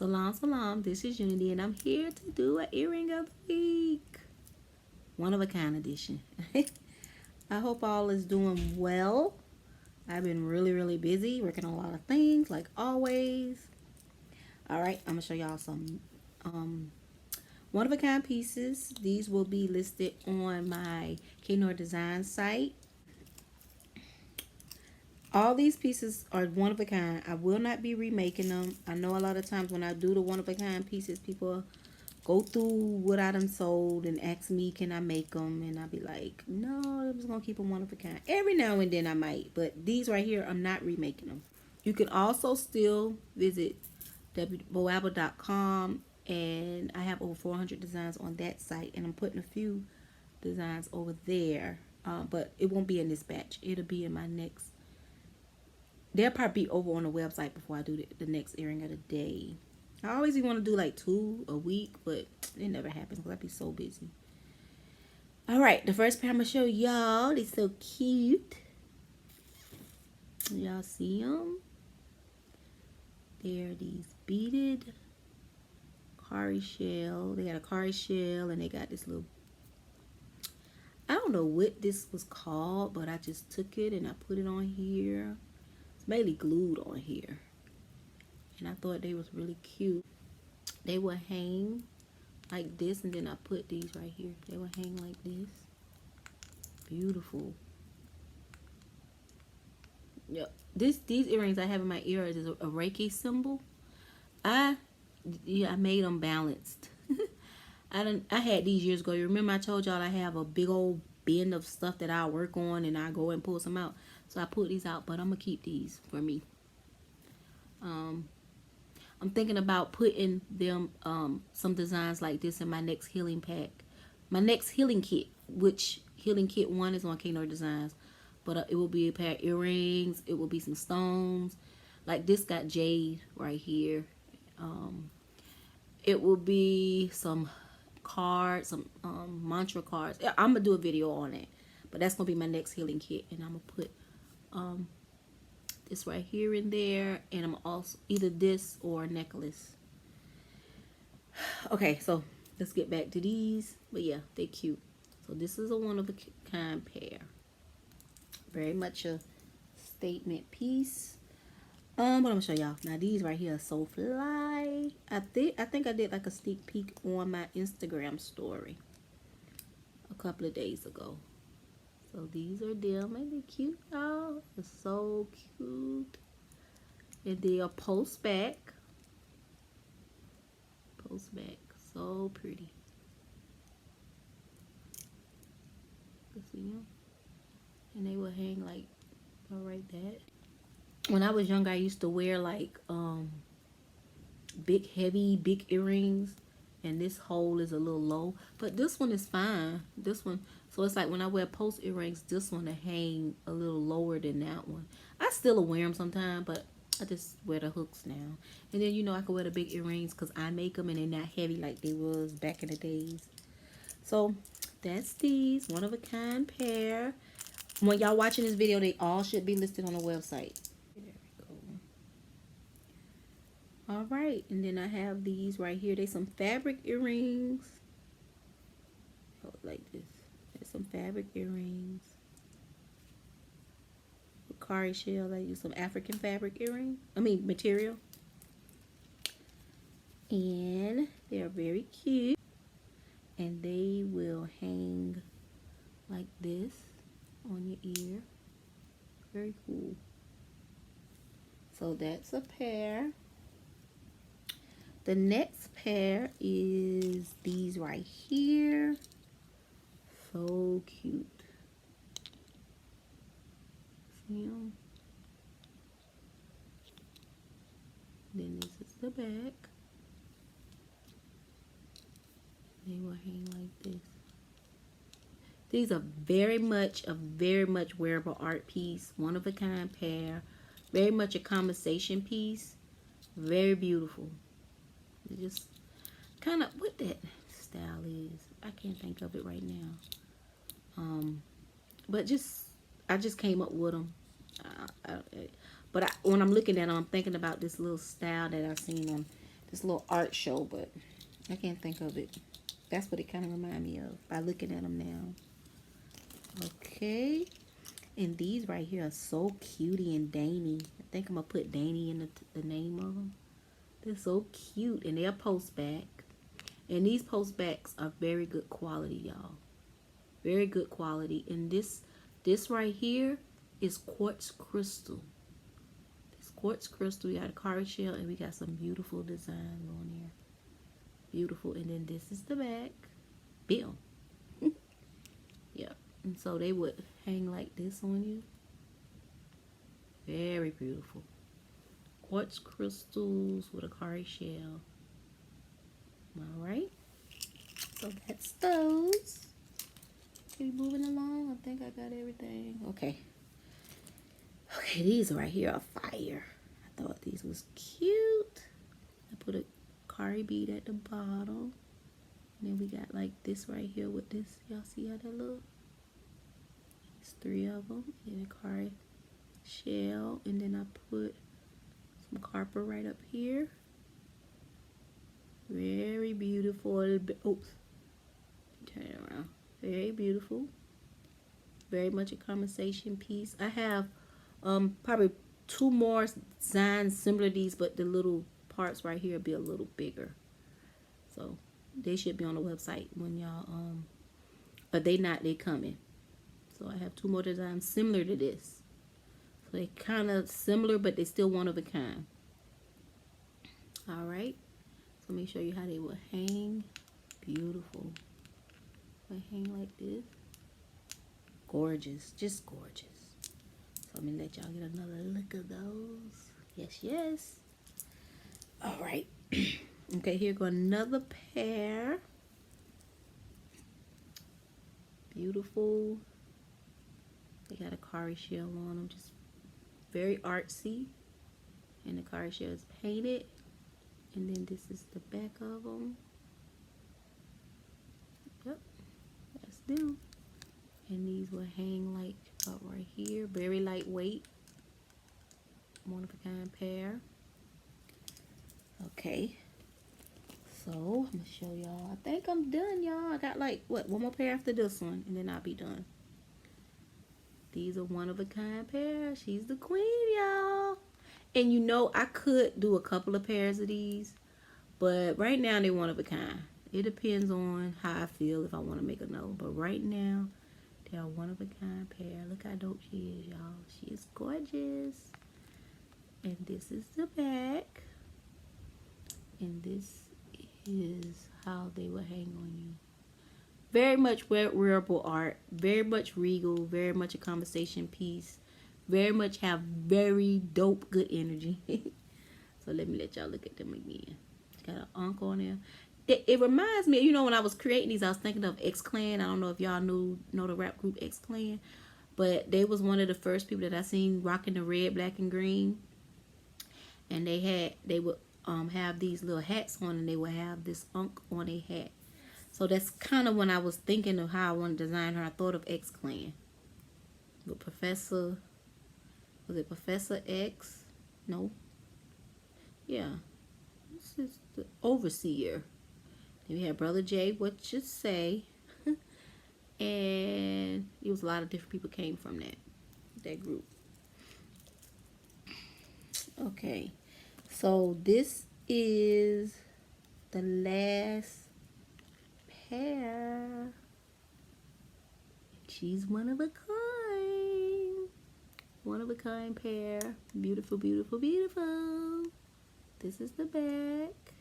Salam, salam. This is Unity, and I'm here to do an earring of the week. One of a kind edition. I hope all is doing well. I've been really busy, working on a lot of things, like always. Alright, I'm going to show y'all some one of a kind pieces. These will be listed on my K.Noir Designs site. All these pieces are one of a kind. I will not be remaking them. I know a lot of times when I do the one of a kind pieces, people go through what I done sold and ask me, can I make them? And I'll be like, no, I'm just going to keep them one of a kind. Every now and then I might, but these right here, I'm not remaking them. You can also still visit boabwart.com, and I have over 400 designs on that site, and I'm putting a few designs over there, but it won't be in this batch. It'll be in my next. They'll probably be over on the website before I do the next earring of the day. I always want to do like 2 a week, but it never happens because I be so busy. Alright, the first pair I'm going to show y'all. They're so cute. Y'all see them? They're these beaded cowrie shell. They got a cowrie shell and they got this little... I don't know what this was called, but I just took it and I put it on here. It's mainly glued on here. And I thought they was really cute. They will hang like this, and then I put these right here. They will hang like this. Beautiful. Yep. These earrings I have in my ear is a Reiki symbol. I made them balanced. I had these years ago. You remember I told y'all I have a big old bin of stuff that I work on and I go and pull some out. So I put these out, but I'm gonna keep these for me. I'm thinking about putting them some designs like this in my next healing pack, my next healing kit, which healing kit 1 is on K.Noir Designs, but it will be a pair of earrings. It will be some stones, like this got jade right here. It will be some cards, some mantra cards. I'm gonna do a video on it, but that's gonna be my next healing kit, and I'm gonna put this right here in there, and I'm also either this or a necklace. Okay, so let's get back to these. But yeah, they're cute. So this is a one of a kind pair. Very much a statement piece. But I'm gonna show y'all now. These right here are so fly. I think I did like a sneak peek on my Instagram story a couple of days ago. So these are them. Ain't they cute, y'all? They're so cute. And they are post back. Post back. So pretty. You see them? And they will hang like right that. When I was younger, I used to wear like big earrings. And this hole is a little low, but this one is fine. This one, so it's like when I wear post earrings, this one to hang a little lower than that one. I still wear them sometimes, but I just wear the hooks now. And then, you know, I can wear the big earrings because I make them and they're not heavy like they was back in the days. So that's these one of a kind pair. When y'all watching this video, they all should be listed on the website. Alright, and then I have these right here. They some fabric earrings. Oh, like this. There's some fabric earrings. With cowrie shell. I use some African fabric earring. Material. And they're very cute. And they will hang like this on your ear. Very cool. So that's a pair. The next pair is these right here. So cute. See them? Then this is the back. They will hang like this. These are very much wearable art piece. One of a kind pair. Very much a conversation piece. Very beautiful. Just kind of what that style is. I can't think of it right now. But I just came up with them. But when I'm looking at them, I'm thinking about this little style that I've seen on this little art show, but I can't think of it. That's what it kind of remind me of by looking at them now. Okay. And these right here are so cutie and dainty. I think I'm going to put dainty in the name of them. They're so cute. And they're post back. And these post backs are very good quality, y'all. Very good quality. And this right here is quartz crystal. This quartz crystal. We got a card shell and we got some beautiful designs on there. Beautiful. And then this is the back. Bam. Yep. And so they would hang like this on you. Very beautiful. Quartz crystals with a card shell. Alright. So that's those. Keep moving along. I think I got everything. Okay. Okay, these right here are fire. I thought these was cute. I put a cari bead at the bottom. And then we got like this right here with this. Y'all see how that look? It's 3 of them. And a cari shell. And then I put some copper right up here. Very beautiful. Oops. Turn it around. Very beautiful. Very much a conversation piece. I have probably 2 more designs similar to these, but the little parts right here will be a little bigger. So they should be on the website when y'all but they not, they coming. So I have 2 more designs similar to this. So they kind of similar, but they still one of a kind. Alright. So let me show you how they will hang. Beautiful. They hang like this. Gorgeous. Just gorgeous. So let me let y'all get another look of those. Yes, yes. Alright. Okay, here go another pair. Beautiful. They got a cari shell on them. Just very artsy. And the cari shell is painted. And then this is the back of them. Yep. That's them. And these will hang like up right here. Very lightweight. One of a kind pair. Okay. So, I'm going to show y'all. I think I'm done, y'all. I got like, what, 1 more pair after this one. And then I'll be done. These are one of a kind pair. She's the queen, y'all. And you know, I could do a couple of pairs of these. But right now, they're one of a kind. It depends on how I feel if I want to make another. But right now, they are one of a kind pair. Look how dope she is, y'all. She is gorgeous. And this is the back. And this is how they will hang on you. Very much wearable art. Very much regal. Very much a conversation piece. Very much have very dope, good energy. So let me let y'all look at them again. It's got an ankh on there. It reminds me, you know, when I was creating these, I was thinking of X Clan. I don't know if y'all know the rap group X Clan, but they was one of the first people that I seen rocking the red, black, and green. And they would have these little hats on, and they would have this ankh on their hat. So that's kind of when I was thinking of how I want to design her. I thought of X Clan. With Professor, was it Professor X? No. Yeah. This is the Overseer. Then we had Brother J, What You Say. And it was a lot of different people came from that group. Okay. So this is the last pair. She's one of a kind. One of a kind pair. Beautiful, beautiful, beautiful. This is the back.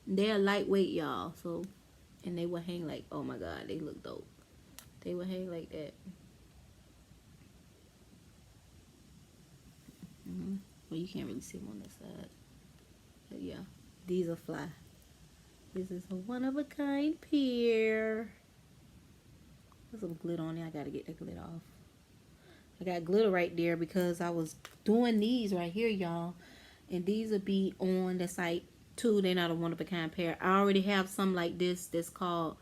They're lightweight, y'all. So, and they will hang like, oh my God, they look dope. They will hang like that. Well, you can't really see them on this side. But yeah, these are fly. This is a one of a kind pair. There's some glitter on there. I gotta get that glitter off. I got glitter right there because I was doing these right here, y'all. And these will be on the site too. They're not a one of a kind pair. I already have some like this that's called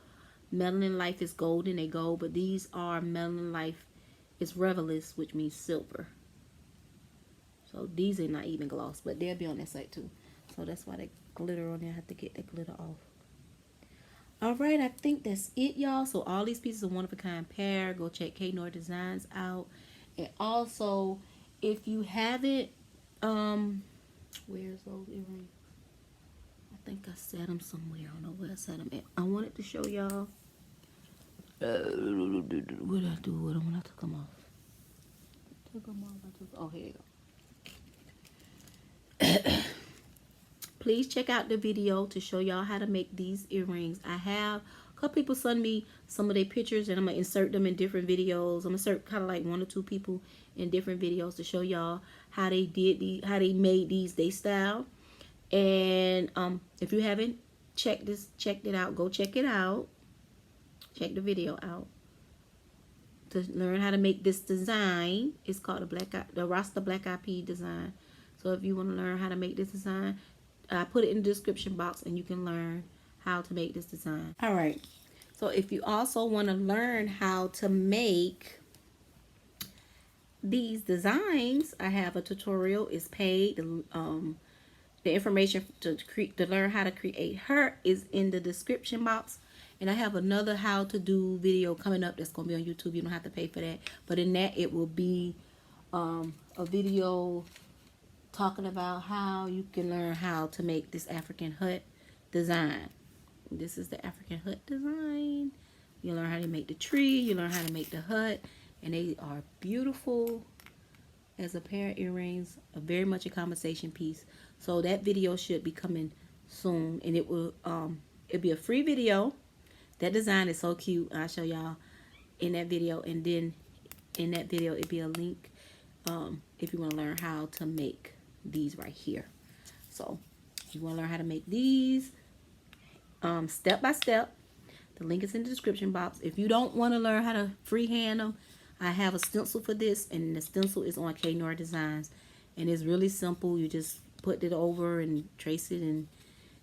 Melanin Life is Golden. They gold, but these are Melanin Life is Revelous, which means silver. So these are not even gloss, but they'll be on that site too. So that's why that glitter on there. I have to get that glitter off. Alright, I think that's it, y'all. So all these pieces are one of a kind pair. Go check K.Noir Designs out. And also, if you haven't, where's those earrings? I think I set them somewhere. I don't know where I set them at. I wanted to show y'all. What did I do with them when I took them off? Oh, here you go. Please check out the video to show y'all how to make these earrings. I have a couple people send me some of their pictures, and I'm gonna insert them in different videos. I'm gonna insert kind of like 1 or 2 people in different videos to show y'all how they did how they made these they style. And if you haven't checked it out, go check it out. Check the video out to learn how to make this design. It's called the Rasta Black Eyed Pea design. So if you want to learn how to make this design, I put it in the description box and you can learn how to make this design. All right. So if you also want to learn how to make these designs, I have a tutorial. It's paid. The information to learn how to create her is in the description box. And I have another how to do video coming up that's going to be on YouTube. You don't have to pay for that. But in that, it will be a video talking about how you can learn how to make this African hut design. This is the African hut design. You learn how to make the tree. You learn how to make the hut. And they are beautiful as a pair of earrings. Very much a conversation piece. So that video should be coming soon. And it will it'll be a free video. That design is so cute. I'll show y'all in that video. And then in that video, it'll be a link if you want to learn how to make these right here. So if you want to learn how to make these step by step, the link is in the description box. If you don't want to learn how to freehand them, I have a stencil for this, and the stencil is on K.Noir Designs. And it's really simple. You just put it over and trace it, and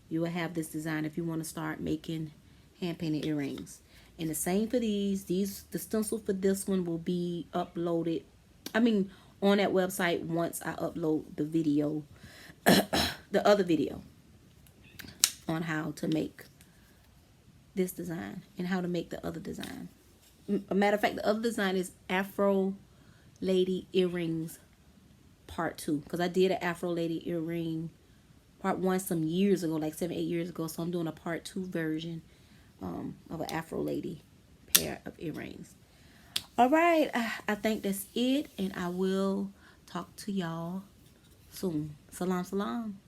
you will have this design if you want to start making hand-painted earrings. And the same for these. The stencil for this one will be uploaded, on that website once I upload the video, the other video on how to make this design and how to make the other design. A matter of fact, the other design is Afro Lady Earrings Part 2. Because I did an Afro Lady Earring Part 1 some years ago, like 7-8 years ago. So I'm doing a Part 2 version of an Afro Lady pair of earrings. Alright, I think that's it. And I will talk to y'all soon. Salam, salam.